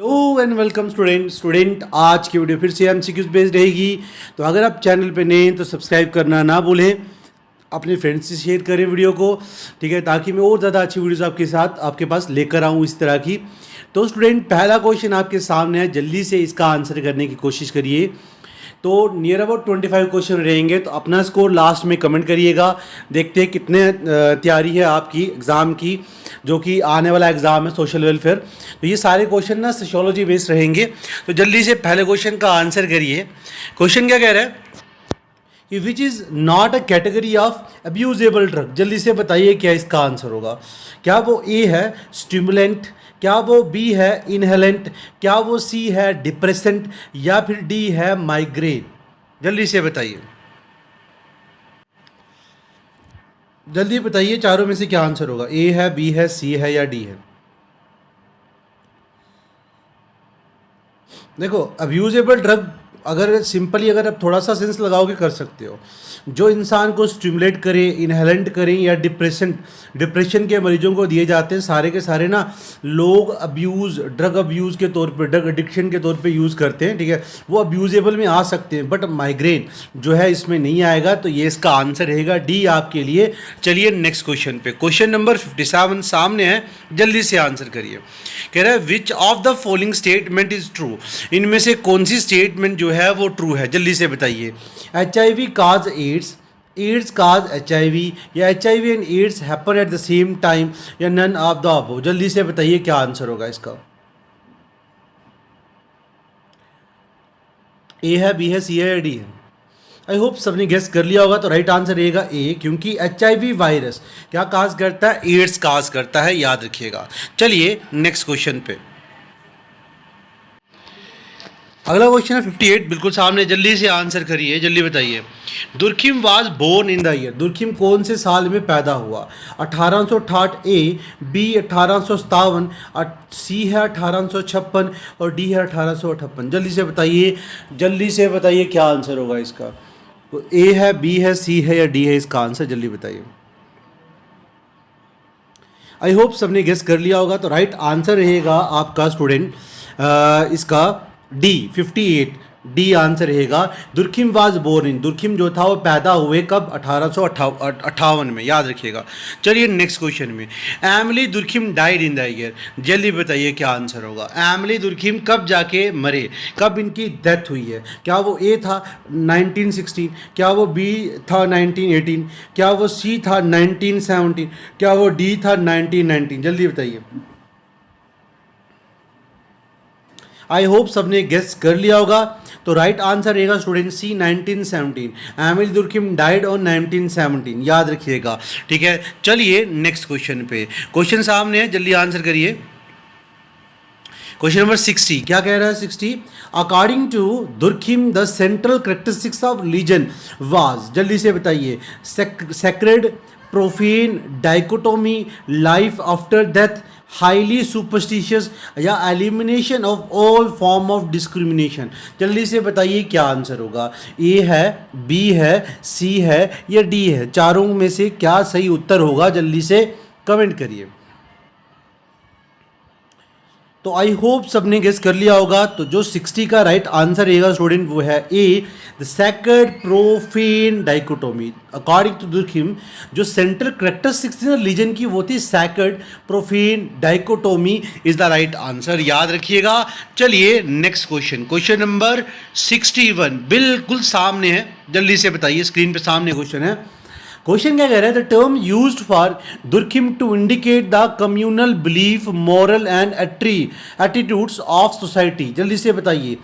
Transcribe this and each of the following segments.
Hello and welcome student आज की video फिर से एमसीक्यूज बेस्ड रहेगी। तो अगर आप चैनल पे नए हैं तो सब्सक्राइब करना ना भूलें, अपने फ्रेंड्स से शेयर करें वीडियो को, ठीक है, ताकि मैं और ज़्यादा अच्छी वीडियोस आपके साथ आपके पास लेकर आऊँ इस तरह की। तो स्टूडेंट पहला क्वेश्चन आपके सामने है, जल्दी से इसका आंसर करने की कोशिश करिए। तो नियर अबाउट 25 क्वेश्चन रहेंगे, तो अपना स्कोर लास्ट में कमेंट करिएगा। देखते हैं कितने तैयारी है आपकी एग्ज़ाम की, जो कि आने वाला एग्ज़ाम है सोशल वेलफेयर। तो ये सारे क्वेश्चन ना सोशियोलॉजी बेस्ड रहेंगे। तो जल्दी से पहले क्वेश्चन का आंसर करिए। क्वेश्चन क्या कह रहा है कि which is not a category of abusable drug. जल्दी से बताइए क्या इसका आंसर होगा। क्या वो ए है स्टिमुलेंट, क्या वो बी है इनहेलेंट, क्या वो सी है डिप्रेसेंट, या फिर डी है माइग्रेन। जल्दी से बताइए, जल्दी बताइए चारों में से क्या आंसर होगा। ए है, बी है, सी है या डी है। देखो, अब्यूजेबल ड्रग अगर सिंपली अगर आप थोड़ा सा सेंस लगाओगे कर सकते हो। जो इंसान को स्टिमुलेट करें, इनहेलेंट करें या डिप्रेशन के मरीजों को दिए जाते हैं, सारे के सारे ना लोग ड्रग अब्यूज़ के तौर पे, ड्रग एडिक्शन के तौर पे यूज़ करते हैं, ठीक है। वो अब्यूजेबल में आ सकते हैं, बट माइग्रेन जो है इसमें नहीं आएगा। तो ये इसका आंसर रहेगा डी आपके लिए। चलिए नेक्स्ट क्वेश्चन पे, क्वेश्चन नंबर 57 सामने है, जल्दी से आंसर करिए। कह रहा है which of the following statement is true. इनमें से कौन सी स्टेटमेंट जो है वो ट्रू है, जल्दी से बताइए। HIV cause AIDS, AIDS cause HIV, या HIV and AIDS happen at the same time, या नन ऑफ द अबव। जल्दी से बताइए क्या आंसर होगा इसका। ए है, बी है, सी है या डी है। आई होप सबने गेस कर लिया होगा। तो राइट आंसर रहेगा ए, क्योंकि HIV वायरस क्या काज करता है, एड्स काज करता है, याद रखिएगा। चलिए नेक्स्ट क्वेश्चन पे, अगला क्वेश्चन है 58, बिल्कुल सामने, जल्दी से आंसर करिए, जल्दी बताइए। Durkheim was born in the year. Durkheim कौन से साल में पैदा हुआ। 1868 ए, बी 1857, सी है 1856 और डी है 1858। जल्दी से बताइए, जल्दी से बताइए क्या आंसर होगा इसका। तो ए है, बी है, सी है या डी है इसका आंसर, जल्दी बताइए। आई होप सबने गेस कर लिया होगा। तो राइट आंसर रहेगा आपका स्टूडेंट इसका डी 58, डी आंसर रहेगा। Durkheim was born in, Durkheim जो था वो पैदा हुए कब, 1858 में, याद रखिएगा। चलिए नेक्स्ट क्वेश्चन में, Emily Durkheim died in the year. जल्दी बताइए क्या आंसर होगा। एमिली दुर्खिम कब जाके मरे, कब इनकी डेथ हुई है। क्या वो ए था 1916, क्या वो बी था 1918, क्या वो सी था 1917, क्या वो डी था 1919। जल्दी बताइए। आई होप सबने गेस कर लिया होगा। तो राइट आंसर रहेगा student C 1917। Emile Durkheim died on 1917, याद रखिएगा, ठीक है। चलिए नेक्स्ट क्वेश्चन पे, क्वेश्चन सामने है, जल्दी आंसर करिए। क्वेश्चन नंबर 60 क्या कह रहा है 60, according to Durkheim the central characteristics of religion was. जल्दी से बताइए। Sacred, profane, dichotomy, life after death, highly superstitious, या elimination of all form of discrimination. जल्दी से बताइए क्या आंसर होगा। ए है, बी है, सी है या डी है। चारों में से क्या सही उत्तर होगा, जल्दी से कमेंट करिए। तो आई होप सबने गेस कर लिया होगा। तो जो 60 का राइट आंसर रहेगा स्टूडेंट वो है A, the sacred profane dichotomy. According to Durkheim जो सेंट्रल करेक्टरिस्टिक्स थी रिलीजन की वो थी sacred profane dichotomy is the right answer, याद रखिएगा। चलिए नेक्स्ट क्वेश्चन, क्वेश्चन नंबर 61 बिल्कुल सामने है, जल्दी से बताइए, स्क्रीन पे सामने क्वेश्चन है। क्वेश्चन क्या कह रहा है, the term used for Durkheim to indicate the communal belief, moral and attitudes of society. जल्दी से बताइए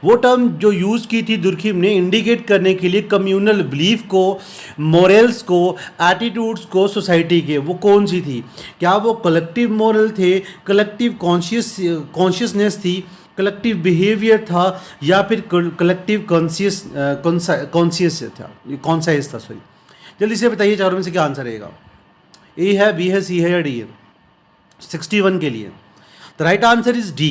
वो टर्म जो यूज़ की थी दुर्खिम ने इंडिकेट करने के लिए कम्युनल बिलीफ को, मॉरल्स को, एटीट्यूड्स को सोसाइटी के, वो कौन सी थी। क्या वो कलेक्टिव मॉरल थे, कलेक्टिव कॉन्शियसनेस थी, कलेक्टिव बिहेवियर था, या फिर कलेक्टिव कॉन्शियस था सॉरी। जल्दी से बताइए चारों में से क्या आंसर रहेगा। ए है, बी है, सी है या डी है 61 के लिए। The right answer is D,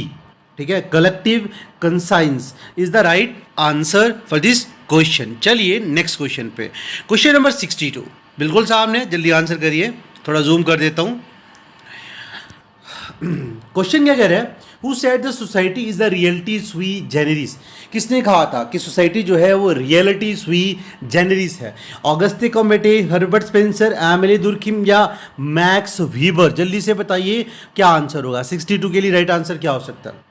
ठीक है, collective conscience is the right answer for this question. चलिए नेक्स्ट क्वेश्चन पे, क्वेश्चन नंबर 62 बिल्कुल सामने, जल्दी आंसर करिए, थोड़ा जूम कर देता हूं। क्वेश्चन क्या कह रहा है, who said the society is the reality sui Gennaris, किसने कहा था कि सोसाइटी जो है वो रियलिटी सुई जेनेरिस है? ऑगस्ते कॉम्बेटे, हर्बर्ट स्पेंसर, एमिली दुर्खिम या मैक्स वीबर? जल्दी से बताइए क्या आंसर होगा। 62 के लिए राइट आंसर क्या हो सकता है?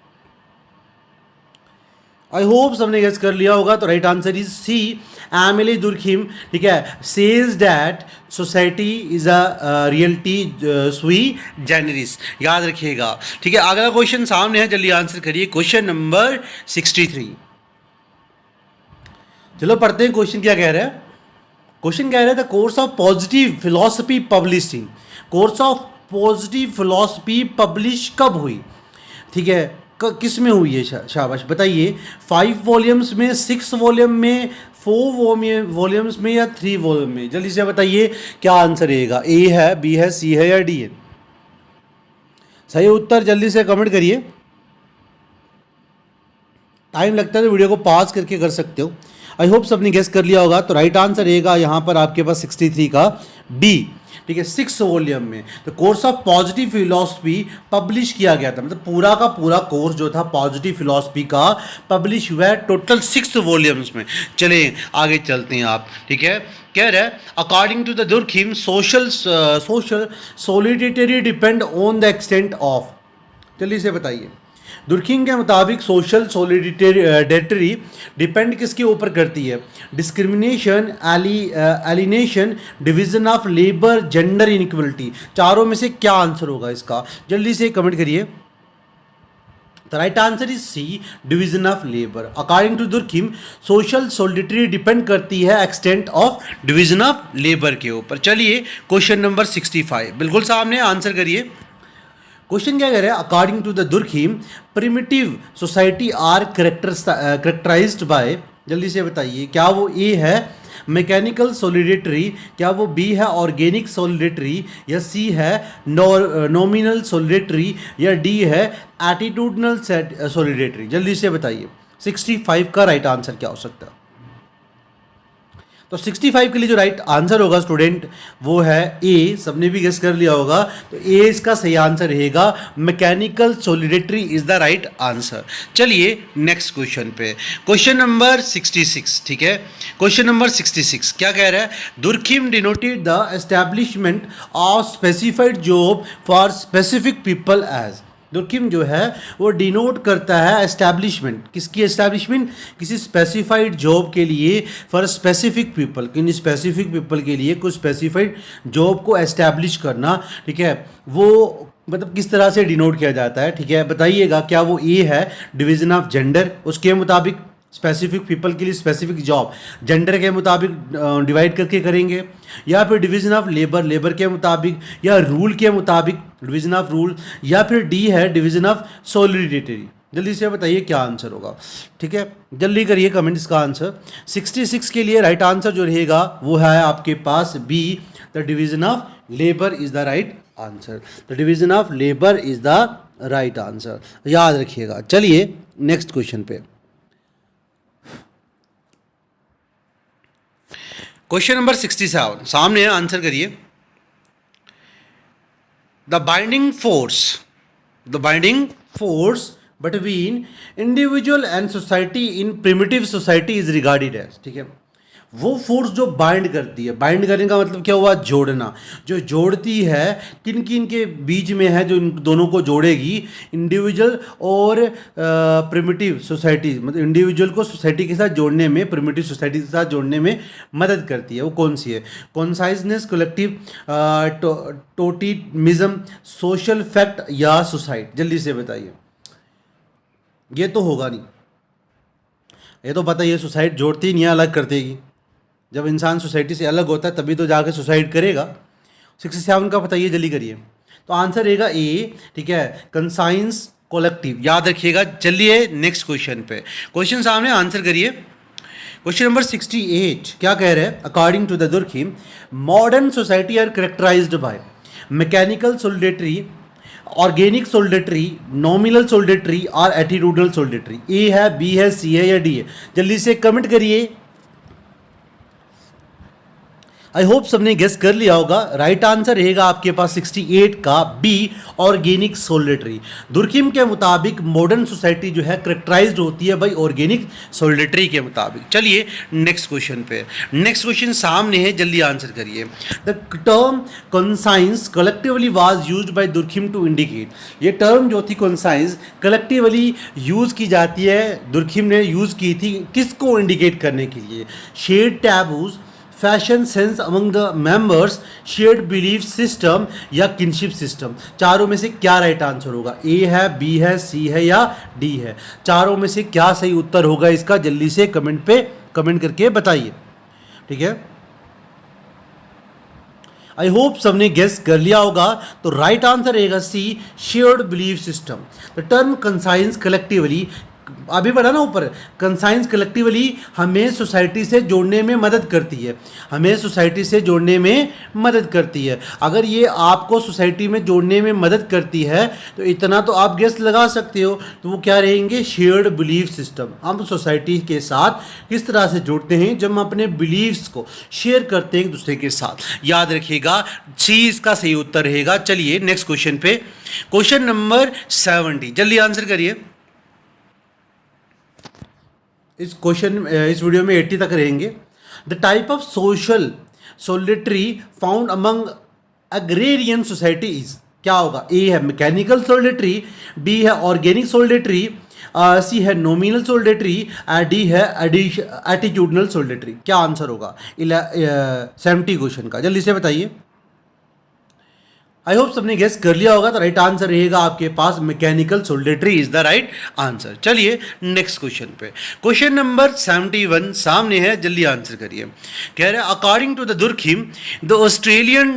आई होप सबने गेस कर लिया होगा। तो right answer is C, Emile Durkheim, ठीक है, says that society is a reality sui generis, याद रखिएगा। ठीक है, अगला क्वेश्चन सामने है, जल्दी आंसर करिए। Question number 63। चलो पढ़ते हैं क्वेश्चन क्या कह रहा है। क्वेश्चन कह रहा है the course of positive philosophy publishing, course of positive philosophy publish कब हुई? ठीक है, किस में हुई है? शाबाश, बताइए। 5 वॉल्यूम्स में, 6 वॉल्यूम में, 4 वॉल्यूम्स में या 3 वॉल्यूम में? जल्दी से बताइए क्या आंसर रहेगा। ए है, बी है, सी है या डी है? सही उत्तर जल्दी से कमेंट करिए। टाइम लगता है तो वीडियो को पॉज करके कर सकते हो। आई होप सबने गेस कर लिया होगा। तो राइट आंसर रहेगा यहाँ पर आपके पास 63 का डी। ठीक है, 6 वॉल्यूम में। तो course of positive philosophy publish किया गया था, मतलब पूरा का पूरा कोर्स जो था पॉजिटिव फिलॉसफी का पब्लिश हुआ है टोटल 6 वॉल्यूम्स में। चलें आगे चलते हैं आप। ठीक है, कह रहा है according to the Durkheim social solidarity depend on the extent of. जल्दी से बताइए। दुर्खिम के मुताबिक सोशल सॉलिडेरिटी डिपेंड किसके ऊपर करती है? Discrimination, alienation, division of labour, gender inequality. चारों में से क्या आंसर होगा इसका? जल्दी से कमेंट करिए। The right answer is C, division of labour. According to Durkheim social solidarity depend करती है extent of division of labour के ऊपर। चलिए क्वेश्चन नंबर 65 बिल्कुल सामने, आंसर करिए। क्वेश्चन क्या कह रहा है? According to the Durkheim primitive society are characterised by, जल्दी से बताइए क्या वो ए है मैकेनिकल सॉलिडेटरी, क्या वो बी है ऑर्गेनिक सॉलिडेटरी, या सी है नॉमिनल सॉलिडेटरी, या डी है एटीट्यूडनल सॉलिडेटरी? जल्दी से बताइए 65 का राइट आंसर क्या हो सकता है? तो 65 के लिए जो राइट आंसर होगा स्टूडेंट वो है ए। सबने भी गेस कर लिया होगा, तो ए इसका सही आंसर रहेगा। Mechanical सॉलिडेटरी is the right answer. चलिए नेक्स्ट क्वेश्चन पे, क्वेश्चन नंबर 66। ठीक है, क्वेश्चन नंबर 66 क्या कह रहा है? Durkheim denoted the establishment of specified job for specific people as. Durkheim जो है वो डिनोट करता है एस्टैब्लिशमेंट, किसकी एस्टैब्लिशमेंट? किसी स्पेसिफाइड जॉब के लिए, फॉर स्पेसिफिक पीपल, किन स्पेसिफिक पीपल के लिए कुछ स्पेसिफाइड जॉब को एस्टैब्लिश करना। ठीक है, वो मतलब किस तरह से डिनोट किया जाता है? ठीक है, बताइएगा क्या वो ए है डिवीजन ऑफ जेंडर, उसके मुताबिक स्पेसिफिक पीपल के लिए स्पेसिफिक जॉब जेंडर के मुताबिक डिवाइड करके करेंगे, या फिर डिवीजन ऑफ लेबर, लेबर के मुताबिक, या रूल के मुताबिक डिवीजन ऑफ रूल, या फिर डी है डिवीजन ऑफ सॉलिडेरिटी? जल्दी से बताइए क्या आंसर होगा। ठीक है, जल्दी करिए कमेंट इसका आंसर। 66 के लिए राइट आंसर जो रहेगा वो है आपके पास B, the division of labour is the right answer. The division of labour is the right answer, याद रखिएगा। चलिए नेक्स्ट क्वेश्चन पे, क्वेश्चन नंबर 67 सामने है, आंसर करिए। The binding force between individual and society in primitive society is regarded as. ठीक है, वो फोर्स जो बाइंड करती है, बाइंड करने का मतलब क्या हुआ? जोड़ना। जो जोड़ती है किन किन के बीच में है, जो इन दोनों को जोड़ेगी, इंडिविजुअल और प्रिमिटिव सोसाइटी, मतलब इंडिविजुअल को सोसाइटी के साथ जोड़ने में, प्रिमिटिव सोसाइटी के साथ जोड़ने में मदद करती है। वो कौन सी है? कॉन्साइजनेस, कलेक्टिव टोटिमिज्म, सोशल फैक्ट या सोसाइटी? जल्दी से बताइए। ये तो होगा नहीं, ये तो पता ही है सोसाइटी जोड़ती नहीं है, अलग कर देगी। जब इंसान सोसाइटी से अलग होता है तभी तो जाके सुसाइड करेगा। 67 का बताइए, जल्दी करिए। तो आंसर रहेगा ए। ठीक है, कंसाइंस कलेक्टिव, याद रखिएगा। चलिए नेक्स्ट क्वेश्चन पे, क्वेश्चन सामने, आंसर करिए। क्वेश्चन नंबर 68 क्या कह रहे हैं? According to the Durkheim modern society are characterised by mechanical solidarity, organic solidarity, nominal solidarity और एटीट्यूडनल सॉलिडेटरी? ए है, बी है, सी है या डी है? जल्दी से कमेंट करिए। आई होप सबने गेस कर लिया होगा। राइट आंसर रहेगा आपके पास 68 का बी, ऑर्गेनिक सोलिडरी। दुर्खिम के मुताबिक मॉडर्न सोसाइटी जो है करेक्टराइज्ड होती है बाई ऑर्गेनिक सोलिडरी के मुताबिक। चलिए नेक्स्ट क्वेश्चन पे। नेक्स्ट क्वेश्चन सामने है, जल्दी आंसर करिए। The term conscience collectively was used by Durkheim to indicate, ये टर्म जो थी कंसाइंस कलेक्टिवली यूज की जाती है, दुर्खिम ने यूज की थी किसको इंडिकेट करने के लिए? Shared taboos, fashion sense among the members, shared belief system या किनशिप सिस्टम। चारों में से क्या राइट आंसर होगा? ए है, बी है, सी है या डी है? चारों में से क्या सही उत्तर होगा इसका? जल्दी से कमेंट पे कमेंट करके बताइए, ठीक है। आई होप सबने गेस कर लिया होगा। तो राइट आंसर रहेगा C, shared belief system. The term conscience collectively, अभी पढ़ा ना ऊपर, कंसाइंस कलेक्टिवली हमें सोसाइटी से जोड़ने में मदद करती है, हमें सोसाइटी से जोड़ने में मदद करती है। अगर ये आपको सोसाइटी में जोड़ने में मदद करती है तो इतना तो आप गेस लगा सकते हो, तो वो क्या रहेंगे? Shared belief system. हम सोसाइटी के साथ किस तरह से जुड़ते हैं? जब हम अपने बिलीव्स को शेयर करते हैं एक दूसरे के साथ। याद रखिएगा, सी इसका सही उत्तर रहेगा। चलिए नेक्स्ट क्वेश्चन पे, क्वेश्चन नंबर 70, जल्दी आंसर करिए। इस वीडियो में 80 तक रहेंगे। The type of social solidarity found among agrarian society is, क्या होगा? ए है मैकेनिकल सोलिडरी, बी है ऑर्गेनिक सोलिडरी, सी है नॉमिनल सोलिडरी, डी है एटीट्यूडनल सोलिडरी। क्या आंसर होगा 70 क्वेश्चन का? जल्दी से बताइए। आई होप सबने गेस कर लिया होगा। तो राइट आंसर रहेगा आपके पास mechanical solidarity is the right answer. चलिए नेक्स्ट क्वेश्चन पे, क्वेश्चन नंबर 71 सामने है, जल्दी आंसर करिए। कह रहे हैं according to the Durkheim the Australian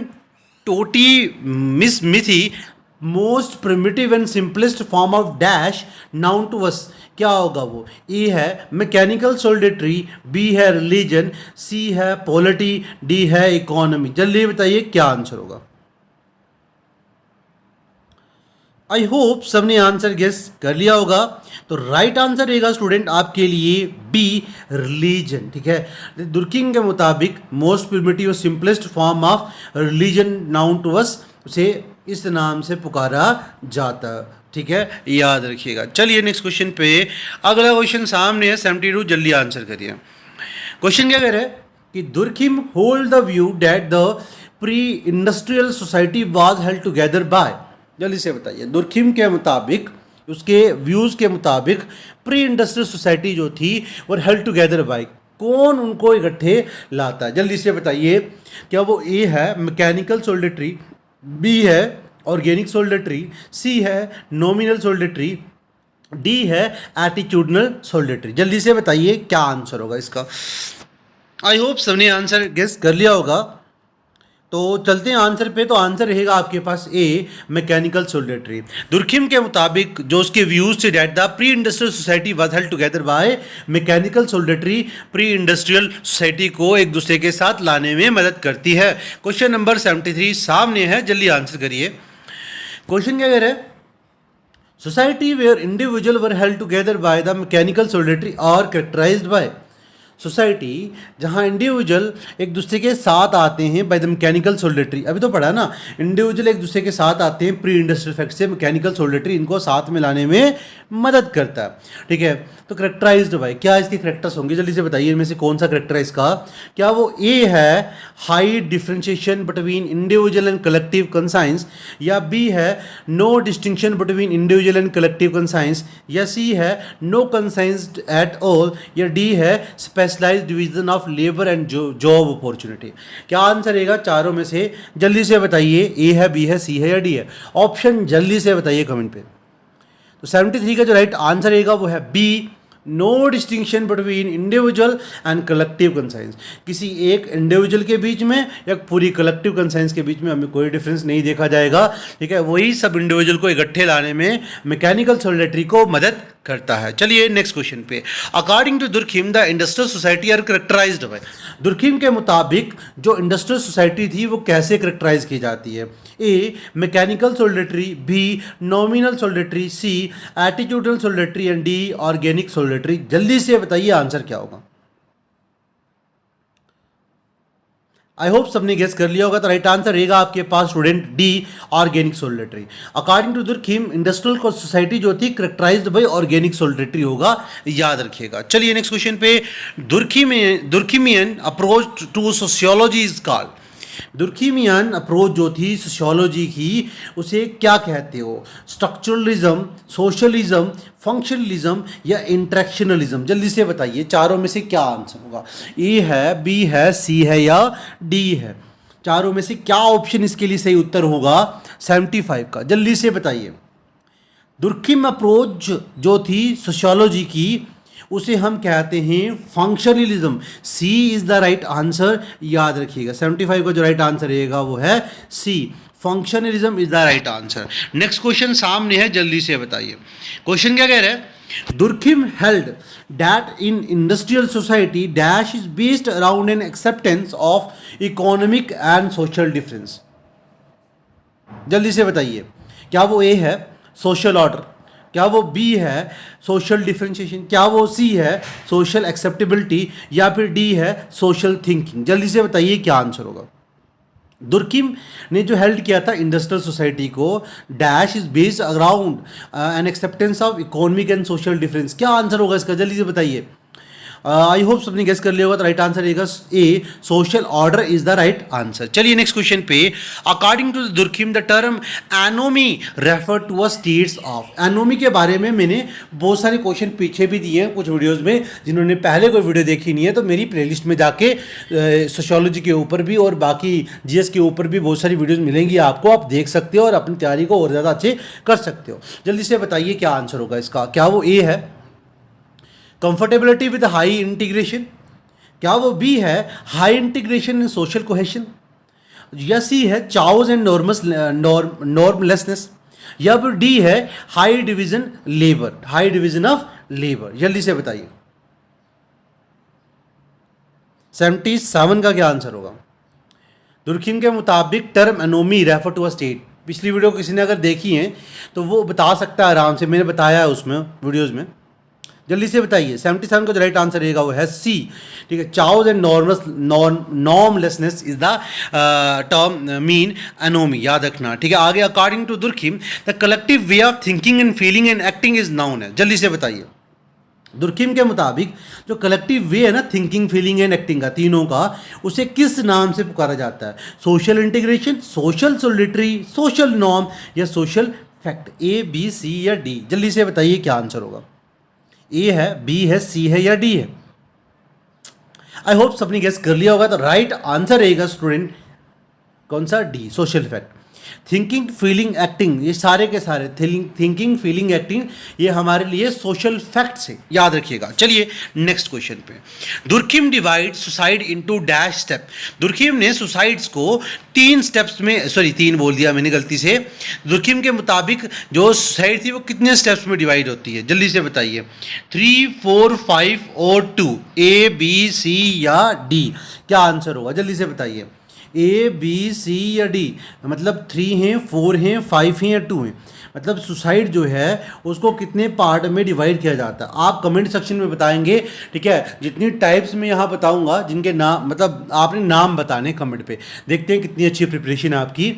totemism मिथी most primitive and simplest form of dash known to us. क्या होगा वो? ए है मैकेनिकल सोलिडरी, बी है रिलीजन, सी है पॉलिटी, डी है इकोनॉमी। जल्दी बताइए क्या आंसर होगा। आई होप सबने आंसर गेस कर लिया होगा। तो राइट आंसर रहेगा स्टूडेंट आपके लिए बी, रिलीजन, ठीक है। दुर्खिम के मुताबिक मोस्ट प्रिमिटिव और simplest form of religion known to us, उसे इस नाम से पुकारा जाता, ठीक है, याद रखिएगा। चलिए नेक्स्ट क्वेश्चन पे, अगला क्वेश्चन सामने है 72, जल्दी आंसर करिए। क्वेश्चन क्या कह रहा है कि Durkheim hold the view that the pre industrial society was held together bye, जल्दी से बताइए। दुर्खिम के मुताबिक, उसके व्यूज़ के मुताबिक प्री इंडस्ट्रियल सोसाइटी जो थी वो हेल्ड टुगेदर बाय, कौन उनको इकट्ठे लाता है? जल्दी से बताइए। क्या वो ए है मैकेनिकल सोलिडरी, बी है ऑर्गेनिक सोलिडरी, सी है नॉमिनल सोलिडरी, डी है एटीट्यूडनल सोलिडरी? जल्दी से बताइए क्या आंसर होगा इसका। आई होप सबने आंसर गेस कर लिया होगा। तो चलते हैं आंसर पे। तो आंसर रहेगा आपके पास ए, मैकेनिकल सोलिडरी। दुर्खिम के मुताबिक जो उसके व्यूज थे that the pre industrial society was held together by mechanical solidarity, pre industrial society को एक दूसरे के साथ लाने में मदद करती है। क्वेश्चन नंबर 73 सामने है, जल्दी आंसर करिए। क्वेश्चन क्या कह रहे हैं? Society where individual were held together by the mechanical solidarity और कैरेक्टराइज्ड बाय, सोसाइटी जहाँ इंडिविजुअल एक दूसरे के साथ आते हैं बाय द मैकेनिकल सोलिडरी, अभी तो पढ़ा ना, इंडिविजुअल एक दूसरे के साथ आते हैं प्री इंडस्ट्रियल फैक्ट से, मैकेनिकल सोलिडरी इनको साथ में लाने में मदद करता है, ठीक है। तो करेक्टराइज्ड बाय, क्या इसके करेक्टर्स होंगे? जल्दी से बताइए इनमें से कौन सा करेक्टर है इसका। क्या वो ए है high differentiation between individual and collective conscience, या बी है no distinction between individual and collective conscience, या सी है नो कंसाइंस एट ऑल, या डी है specialised division of labour and job opportunity? क्या आंसर रहेगा चारों में से? जल्दी से बताइए। ए है, बी है, सी है या डी है? ऑप्शन जल्दी से बताइए कमेंट पे। तो 73 का जो राइट आंसर रहेगा वो है B, no distinction between individual and collective conscience. किसी एक इंडिविजुअल के बीच में या पूरी कलेक्टिव कंसाइंस के बीच में हमें कोई डिफरेंस नहीं देखा जाएगा, ठीक है। वही सब इंडिविजुअल को इकट्ठे लाने में मैकेनिकल सोलिडरी को मदद करता है। चलिए नेक्स्ट क्वेश्चन पे, according to Durkheim the industrial society are characterised by, Durkheim के मुताबिक जो इंडस्ट्रियल सोसाइटी थी वो कैसे करेक्टराइज की जाती है? A mechanical solidarity, B nominal solidarity, C attitudinal solidarity and D organic solidarity? जल्दी से बताइए आंसर क्या होगा। आई होप सबने गेस कर लिया होगा। तो राइट आंसर रहेगा आपके पास student D, organic solidarity. According to Durkheim industrial society जो थी करेक्टराइज्ड बाय ऑर्गेनिक सोलिडरिटी होगा, याद रखिएगा। चलिए नेक्स्ट क्वेश्चन पे, Durkheimian approach to sociology is called. Durkheimian approach जो थी सोशियोलॉजी की, उसे क्या कहते हो? स्ट्रक्चरलिज्म, सोशलिज्म, फंक्शनलिज्म या इंट्रैक्शनलिज्म? जल्दी से बताइए, चारों में से क्या आंसर होगा? ए है, बी है, सी है या डी है? चारों में से क्या ऑप्शन इसके लिए सही उत्तर होगा 75 का? जल्दी से बताइए। दुर्खिम अप्रोच जो थी सोशियोलॉजी की, उसे हम कहते हैं functionalism. C is the right answer, याद रखिएगा। 75 का जो राइट आंसर रहेगा वो है C, functionalism is the right answer. Next question सामने है, जल्दी से बताइए। क्वेश्चन क्या कह रहा है? Durkheim held that in industrial society dash is based around an acceptance of economic and social difference। जल्दी से बताइए, क्या वो ए है सोशल ऑर्डर, क्या वो बी है सोशल डिफरेंशिएशन, क्या वो सी है सोशल एक्सेप्टेबिलिटी, या फिर डी है सोशल थिंकिंग? जल्दी से बताइए क्या आंसर होगा। दुर्खिम ने जो हेल्ड किया था इंडस्ट्रियल सोसाइटी को, dash is based around an acceptance of economic and social difference. क्या आंसर होगा इसका? जल्दी से बताइए। आई होप सबने गेस कर लिया होगा। तो राइट आंसर रहेगा A, social order is the right answer. चलिए नेक्स्ट क्वेश्चन पे, according to Durkheim the term anomie refer to a status of. Anomie के बारे में मैंने बहुत सारे क्वेश्चन पीछे भी दिए हैं कुछ वीडियोस में। जिन्होंने पहले कोई वीडियो देखी नहीं है तो मेरी प्लेलिस्ट में जाके सोशियोलॉजी के ऊपर भी और बाकी जीएस के ऊपर भी बहुत सारी वीडियोस मिलेंगी आपको, आप देख सकते हो और अपनी तैयारी को और ज़्यादा अच्छे कर सकते हो। जल्दी से बताइए क्या आंसर होगा इसका। क्या वो ए है कंफर्टेबिलिटी विद हाई इंटीग्रेशन, क्या वो बी है high integration in social cohesion, या सी है चाउज एंड नॉर्मलेसनेस, या फिर डी है high division labour, high division of labour? जल्दी से बताइए। 77 का क्या आंसर होगा? दुर्खिम के मुताबिक term anomie refer to a state. पिछली वीडियो किसी ने अगर देखी है तो वो बता सकता है आराम से, मैंने बताया है उसमें वीडियोस में। जल्दी से बताइए। 77 का जो राइट आंसर रहेगा वो है सी, ठीक है। Chaos and normlessness is the term mean anomie, याद रखना, ठीक है। आगे, according to Durkheim the collective way of thinking and feeling and acting is known है। जल्दी से बताइए। दुर्खिम के मुताबिक जो कलेक्टिव वे है ना थिंकिंग, फीलिंग एंड एक्टिंग का, तीनों का, उसे किस नाम से पुकारा जाता है? Social integration, social solidarity, social norm या सोशल फैक्ट? ए, बी, सी या डी? जल्दी से बताइए क्या आंसर होगा। ए है, बी है, सी है या डी है? आई होप सबने गेस कर लिया होगा। तो राइट आंसर रहेगा स्टूडेंट कौन सा? D, social fact. Thinking, feeling, acting, ये सारे के सारे थिंकिंग, फीलिंग, एक्टिंग, ये हमारे लिए सोशल फैक्ट्स है, याद रखिएगा। चलिए नेक्स्ट क्वेश्चन पे। Durkheim divide suicide into dash step. Durkheim ने सुसाइड्स को 3 स्टेप्स में, सॉरी 3 बोल दिया मैंने गलती से। दुर्खिम के मुताबिक जो सुसाइड थी वो कितने स्टेप्स में डिवाइड होती है? जल्दी से बताइए। 3, 4, 5 और 2, ए, बी, सी या डी? क्या आंसर होगा? जल्दी से बताइए। ए, बी, सी या डी? मतलब 3 हैं, 4 हैं, 5 हैं या 2 हैं? मतलब सुसाइड जो है उसको कितने पार्ट में डिवाइड किया जाता है? आप कमेंट सेक्शन में बताएंगे, ठीक है। जितनी टाइप्स में यहाँ बताऊंगा, जिनके नाम, मतलब आपने नाम बताने कमेंट पे। देखते हैं कितनी अच्छी प्रिपरेशन है आपकी।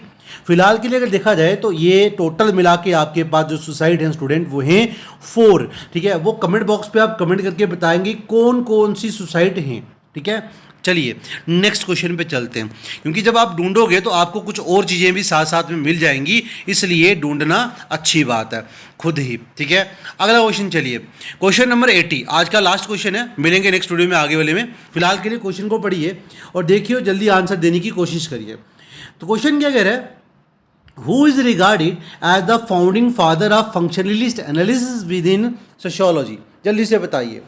फिलहाल के लिए अगर देखा जाए तो ये टोटल मिला के आपके पास जो सुसाइड हैं स्टूडेंट वो हैं 4, ठीक है। वो कमेंट बॉक्स पे आप कमेंट करके बताएंगे कौन कौन सी सुसाइड हैं, ठीक है। चलिए नेक्स्ट क्वेश्चन पे चलते हैं, क्योंकि जब आप ढूंढोगे तो आपको कुछ और चीज़ें भी साथ साथ में मिल जाएंगी, इसलिए ढूंढना अच्छी बात है खुद ही, ठीक है। अगला क्वेश्चन, चलिए क्वेश्चन नंबर 80, आज का लास्ट क्वेश्चन है। मिलेंगे नेक्स्ट वीडियो में आगे वाले में। फिलहाल के लिए क्वेश्चन को पढ़िए और देखिए, जल्दी आंसर देने की कोशिश करिए। तो क्वेश्चन क्या कह रहा है? Who is regarded as the founding father of functionalist analysis within sociology? जल्दी से बताइए।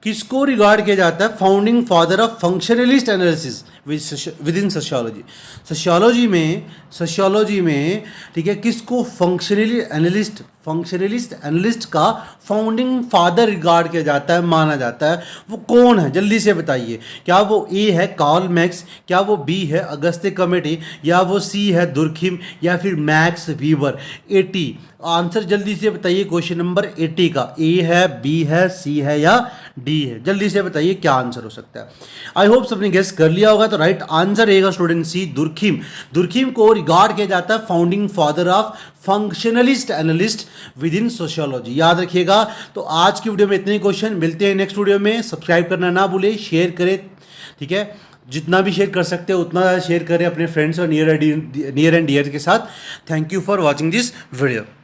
किसको रिगार्ड किया जाता है founding father of functionalist analysis within sociology? Sociology में ठीक है, किसको फंक्शनलिस्ट एनालिस्ट का फाउंडिंग फादर रिगार्ड किया जाता है, माना जाता है? वो कौन है, जल्दी से बताइए। क्या वो ए है कार्ल मैक्स, क्या वो बी है अगस्ते कमेटी, या वो सी है दुर्खिम, या फिर मैक्स वीबर? 80 आंसर जल्दी से बताइए क्वेश्चन नंबर 80 का। ए है, बी है, सी है या डी है? जल्दी से बताइए क्या आंसर हो सकता है। आई होप सबने गेस कर लिया होगा। तो राइट आंसर रहेगा स्टूडेंट सी, दुर्खिम। दुर्खिम को रिगार्ड किया जाता है founding father of functionalist analyst with in sociology, याद रखिएगा। तो आज की वीडियो में इतने ही क्वेश्चन, मिलते हैं नेक्स्ट वीडियो में। सब्सक्राइब करना ना भूलें, शेयर करें, ठीक है, जितना भी शेयर कर सकते हो उतना ज़्यादा शेयर करें अपने फ्रेंड्स और नियर एंड डियर के साथ। Thank you for watching this video.